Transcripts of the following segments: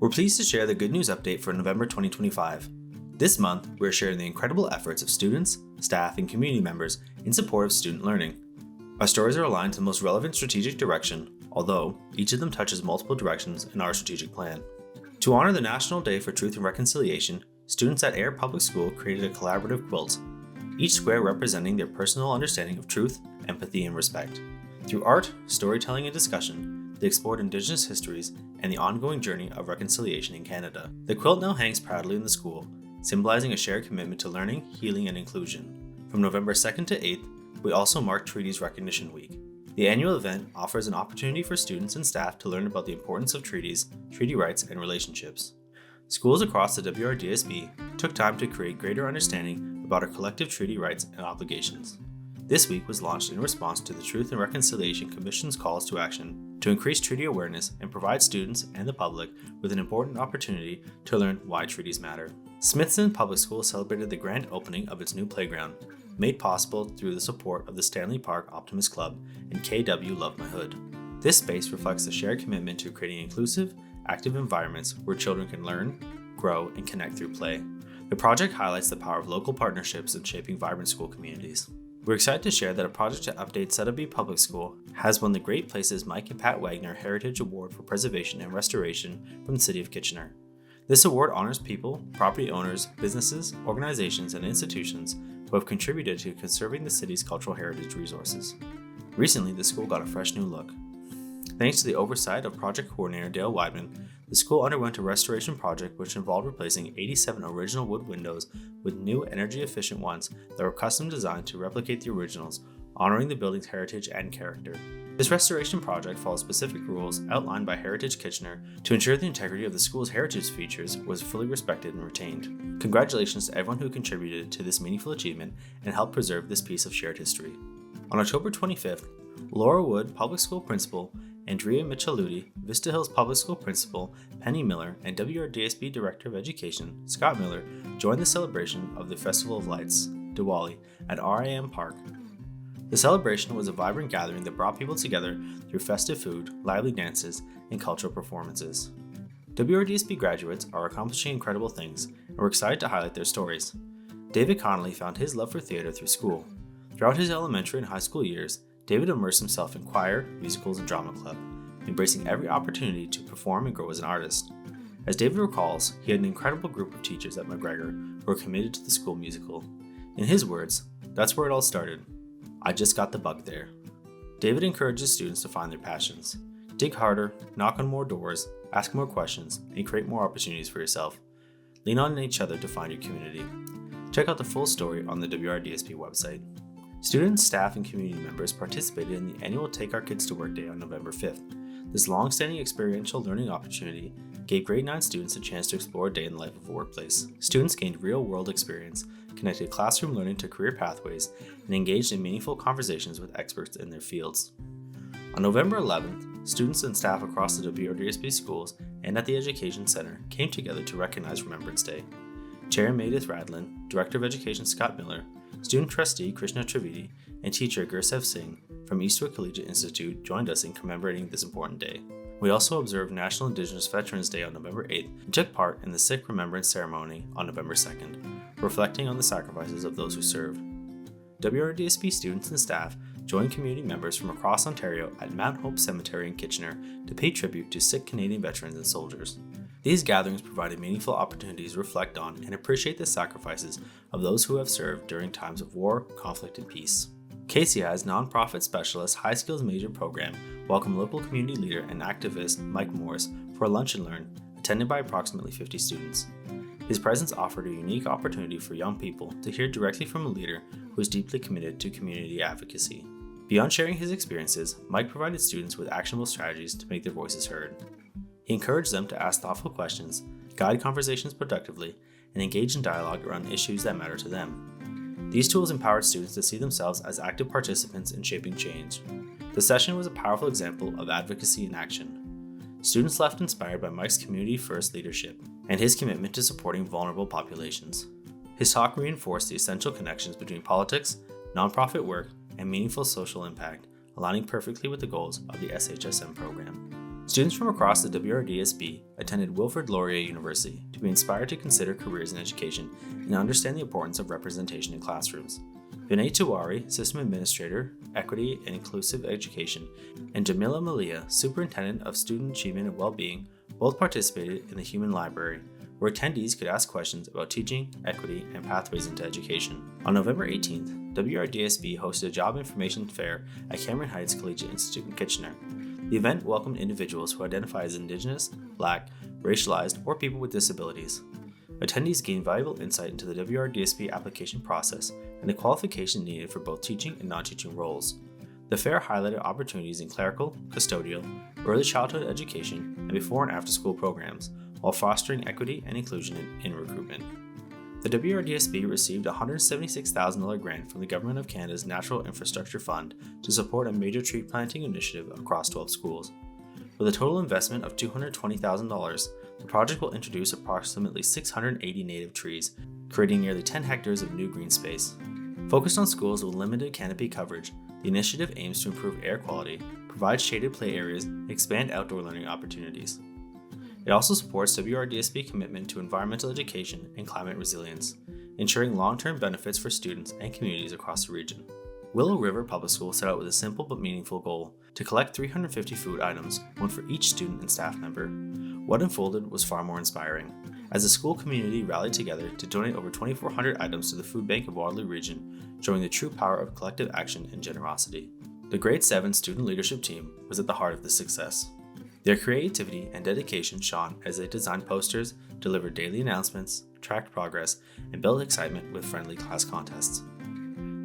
We're pleased to share the good news update for November 2025. This month, we're sharing the incredible efforts of students, staff, and community members in support of student learning. Our stories are aligned to the most relevant strategic direction, although each of them touches multiple directions in our strategic plan. To honor the National Day for Truth and Reconciliation, students at Ayr Public School created a collaborative quilt, each square representing their personal understanding of truth, empathy, and respect. Through art, storytelling, and discussion, they explored Indigenous histories and the ongoing journey of reconciliation in Canada. The quilt now hangs proudly in the school, symbolizing a shared commitment to learning, healing, and inclusion. From November 2nd to 8th, we also mark Treaties Recognition Week. The annual event offers an opportunity for students and staff to learn about the importance of treaties, treaty rights, and relationships. Schools across the WRDSB took time to create greater understanding about our collective treaty rights and obligations. This week was launched in response to the Truth and Reconciliation Commission's calls to action to increase treaty awareness and provide students and the public with an important opportunity to learn why treaties matter. Smithson Public School celebrated the grand opening of its new playground, made possible through the support of the Stanley Park Optimist Club and KW Love My Hood. This space reflects the shared commitment to creating inclusive, active environments where children can learn, grow, and connect through play. The project highlights the power of local partnerships in shaping vibrant school communities. We're excited to share that a project to update Suddaby Public School has won the Great Places Mike and Pat Wagner Heritage Award for Preservation and Restoration from the City of Kitchener. This award honors people, property owners, businesses, organizations, and institutions who have contributed to conserving the city's cultural heritage resources. Recently, the school got a fresh new look. Thanks to the oversight of project coordinator Dale Weidman, the school underwent a restoration project which involved replacing 87 original wood windows with new energy-efficient ones that were custom designed to replicate the originals, honoring the building's heritage and character. This restoration project follows specific rules outlined by Heritage Kitchener to ensure the integrity of the school's heritage features was fully respected and retained. Congratulations to everyone who contributed to this meaningful achievement and helped preserve this piece of shared history. On October 25th, Laura Wood Public School Principal, Andrea Micheluti, Vista Hills Public School Principal, Penny Miller, and WRDSB Director of Education, Scott Miller, joined the celebration of the Festival of Lights, Diwali, at RIM Park. The celebration was a vibrant gathering that brought people together through festive food, lively dances, and cultural performances. WRDSB graduates are accomplishing incredible things, and we're excited to highlight their stories. David Connolly found his love for theater through school. Throughout his elementary and high school years, David immersed himself in choir, musicals, and drama club, embracing every opportunity to perform and grow as an artist. As David recalls, he had an incredible group of teachers at McGregor who were committed to the school musical. In his words, "That's where it all started. I just got the bug there." David encourages students to find their passions. Dig harder, knock on more doors, ask more questions, and create more opportunities for yourself. Lean on each other to find your community. Check out the full story on the WRDSB website. Students, staff, and community members participated in the annual Take Our Kids to Work Day on November 5th. This long-standing experiential learning opportunity gave grade 9 students a chance to explore a day in the life of a workplace. Students gained real-world experience, connected classroom learning to career pathways, and engaged in meaningful conversations with experts in their fields. On November 11th, students and staff across the WRDSB schools and at the Education Center came together to recognize Remembrance Day. Chair Meredith Radlin, Director of Education Scott Miller, Student Trustee Krishna Trivedi, and teacher Gursev Singh from Eastwood Collegiate Institute joined us in commemorating this important day. We also observed National Indigenous Veterans Day on November 8th and took part in the Sikh Remembrance Ceremony on November 2nd, reflecting on the sacrifices of those who served. WRDSB students and staff joined community members from across Ontario at Mount Hope Cemetery in Kitchener to pay tribute to Sikh Canadian veterans and soldiers. These gatherings provided meaningful opportunities to reflect on and appreciate the sacrifices of those who have served during times of war, conflict, and peace. KCI's nonprofit specialist High Skills Major program welcomed local community leader and activist Mike Morris for a lunch and learn, attended by approximately 50 students. His presence offered a unique opportunity for young people to hear directly from a leader who is deeply committed to community advocacy. Beyond sharing his experiences, Mike provided students with actionable strategies to make their voices heard. He encouraged them to ask thoughtful questions, guide conversations productively, and engage in dialogue around issues that matter to them. These tools empowered students to see themselves as active participants in shaping change. The session was a powerful example of advocacy in action. Students left inspired by Mike's community-first leadership and his commitment to supporting vulnerable populations. His talk reinforced the essential connections between politics, nonprofit work, and meaningful social impact, aligning perfectly with the goals of the SHSM program. Students from across the WRDSB attended Wilfrid Laurier University to be inspired to consider careers in education and understand the importance of representation in classrooms. Vinay Tiwari, System Administrator, Equity and Inclusive Education, and Jamila Malia, Superintendent of Student Achievement and Wellbeing, both participated in the Human Library, where attendees could ask questions about teaching, equity, and pathways into education. On November 18th, WRDSB hosted a job information fair at Cameron Heights Collegiate Institute in Kitchener. The event welcomed individuals who identify as Indigenous, Black, racialized, or people with disabilities. Attendees gained valuable insight into the WRDSB application process and the qualification needed for both teaching and non-teaching roles. The fair highlighted opportunities in clerical, custodial, early childhood education, and before and after school programs, while fostering equity and inclusion in recruitment. The WRDSB received a $176,000 grant from the Government of Canada's Natural Infrastructure Fund to support a major tree planting initiative across 12 schools. With a total investment of $220,000, the project will introduce approximately 680 native trees, creating nearly 10 hectares of new green space. Focused on schools with limited canopy coverage, the initiative aims to improve air quality, provide shaded play areas, and expand outdoor learning opportunities. It also supports WRDSB's commitment to environmental education and climate resilience, ensuring long-term benefits for students and communities across the region. Willow River Public School set out with a simple but meaningful goal: to collect 350 food items, one for each student and staff member. What unfolded was far more inspiring, as the school community rallied together to donate over 2,400 items to the Food Bank of Waterloo Region, showing the true power of collective action and generosity. The Grade 7 student leadership team was at the heart of this success. Their creativity and dedication shone as they designed posters, delivered daily announcements, tracked progress, and built excitement with friendly class contests.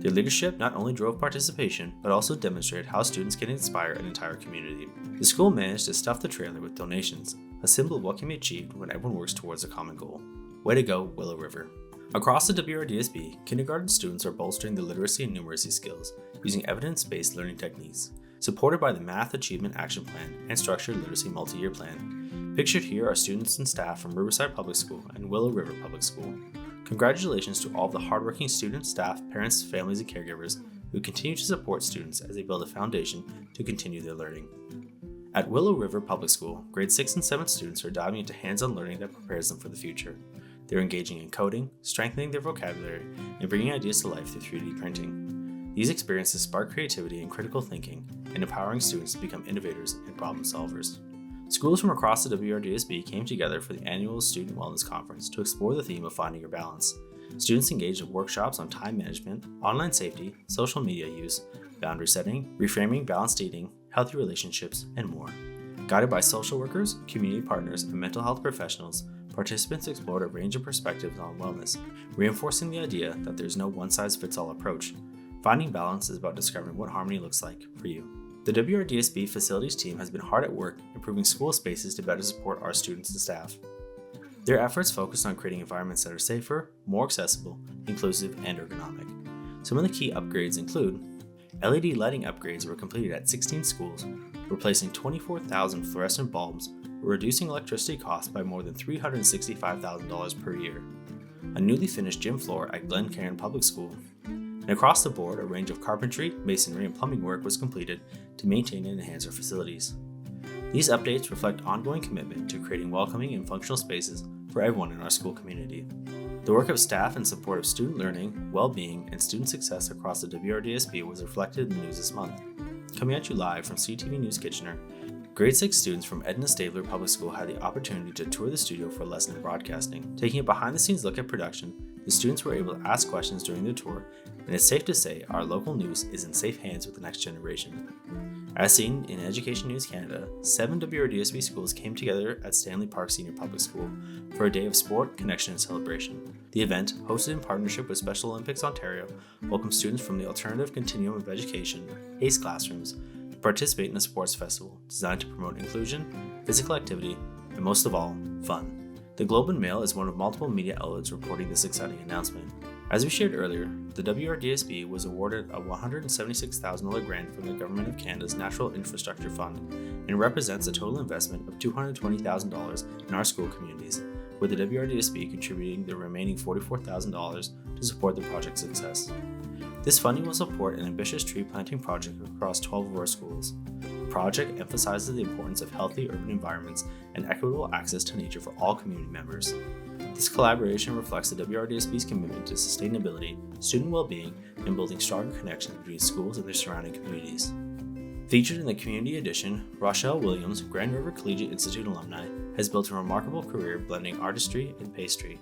Their leadership not only drove participation, but also demonstrated how students can inspire an entire community. The school managed to stuff the trailer with donations, a symbol of what can be achieved when everyone works towards a common goal. Way to go, Willow River. Across the WRDSB, kindergarten students are bolstering their literacy and numeracy skills using evidence-based learning techniques, supported by the Math Achievement Action Plan and Structured Literacy Multi-Year Plan. Pictured here are students and staff from Riverside Public School and Willow River Public School. Congratulations to all of the hardworking students, staff, parents, families, and caregivers who continue to support students as they build a foundation to continue their learning. At Willow River Public School, grade 6 and 7 students are diving into hands-on learning that prepares them for the future. They're engaging in coding, strengthening their vocabulary, and bringing ideas to life through 3D printing. These experiences spark creativity and critical thinking, and empowering students to become innovators and problem solvers. Schools from across the WRDSB came together for the annual Student Wellness Conference to explore the theme of finding your balance. Students engaged in workshops on time management, online safety, social media use, boundary setting, reframing balanced eating, healthy relationships, and more. Guided by social workers, community partners, and mental health professionals, participants explored a range of perspectives on wellness, reinforcing the idea that there's no one-size-fits-all approach. Finding balance is about discovering what harmony looks like for you. The WRDSB facilities team has been hard at work improving school spaces to better support our students and staff. Their efforts focus on creating environments that are safer, more accessible, inclusive, and ergonomic. Some of the key upgrades include LED lighting upgrades were completed at 16 schools, replacing 24,000 fluorescent bulbs, reducing electricity costs by more than $365,000 per year. A newly finished gym floor at Glencairn Public School. And across the board, a range of carpentry, masonry, and plumbing work was completed to maintain and enhance our facilities. These updates reflect ongoing commitment to creating welcoming and functional spaces for everyone in our school community. The work of staff in support of student learning, well-being, and student success across the WRDSB was reflected in the news this month. Coming at you live from CTV News Kitchener, grade 6 students from Edna Stabler Public School had the opportunity to tour the studio for a lesson in broadcasting. Taking a behind-the-scenes look at production, the students were able to ask questions during the tour, and it's safe to say our local news is in safe hands with the next generation. As seen in Education News Canada, 7 WRDSB schools came together at Stanley Park Senior Public School for a day of sport, connection, and celebration. The event, hosted in partnership with Special Olympics Ontario, welcomed students from the Alternative Continuum of Education, ACE classrooms, to participate in a sports festival designed to promote inclusion, physical activity, and most of all, fun. The Globe and Mail is one of multiple media outlets reporting this exciting announcement. As we shared earlier, the WRDSB was awarded a $176,000 grant from the Government of Canada's Natural Infrastructure Fund and represents a total investment of $220,000 in our school communities, with the WRDSB contributing the remaining $44,000 to support the project's success. This funding will support an ambitious tree planting project across 12 of our schools. The project emphasizes the importance of healthy urban environments and equitable access to nature for all community members. This collaboration reflects the WRDSB's commitment to sustainability, student well-being, and building stronger connections between schools and their surrounding communities. Featured in the Community Edition, Rochelle Williams, Grand River Collegiate Institute alumni, has built a remarkable career blending artistry and pastry.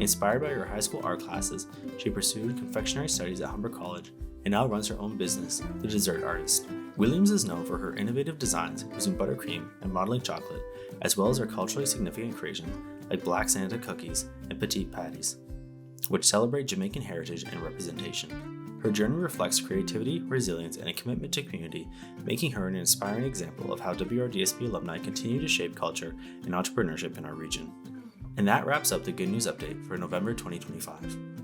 Inspired by her high school art classes, she pursued confectionery studies at Humber College and now runs her own business, The Dessert Artist. Williams is known for her innovative designs using buttercream and modeling chocolate, as well as her culturally significant creations like Black Santa cookies and petite patties, which celebrate Jamaican heritage and representation. Her journey reflects creativity, resilience, and a commitment to community, making her an inspiring example of how WRDSB alumni continue to shape culture and entrepreneurship in our region. And that wraps up the Good News Update for November 2025.